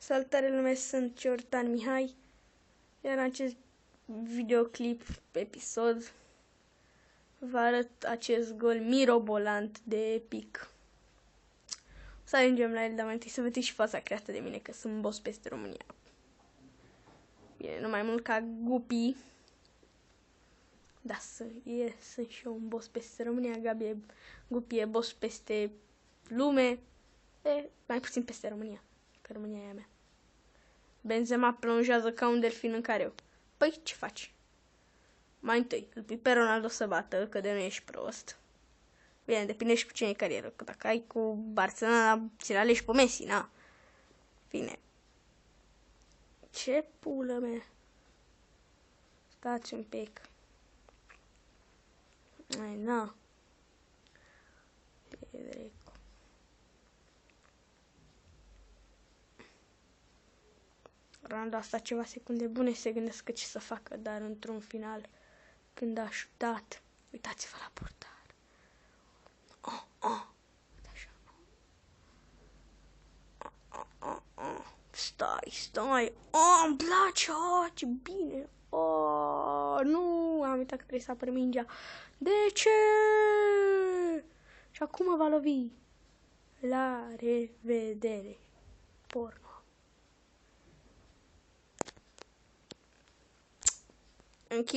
Salutare lume, sunt Ciortan Mihai, iar în acest videoclip, episod, vă arăt acest gol mirobolant de epic. O să ajungem la el, dar mai întâi să vedeți și fața creată de mine, că sunt boss peste România. Bine, nu mai mult ca Guppy. Da, sunt și eu un boss peste România, Guppy e boss peste lume, mai puțin peste România, că România e a mea. Benzema plonjează ca un delfin în careu. Păi, ce faci? Mai întâi, îl pui pe Ronaldo să bată, că de nu ești prost. Bine, depinde și cu cine e carieră, că dacă ai cu Barcelona, ți-l alegi pe Messi, na. Bine. Ce pulă mea? Stați un pic. Ai, na. Ronaldo a stat ceva secunde bune să se gândească ce să facă, dar într-un final, când a șutat, uitați-vă la portar. Așa. Stai. Îmi place, ce bine. Nu, am uitat că trebuie să apăr mingea. De ce? Și acum va lovi. La revedere. Porno. Închid.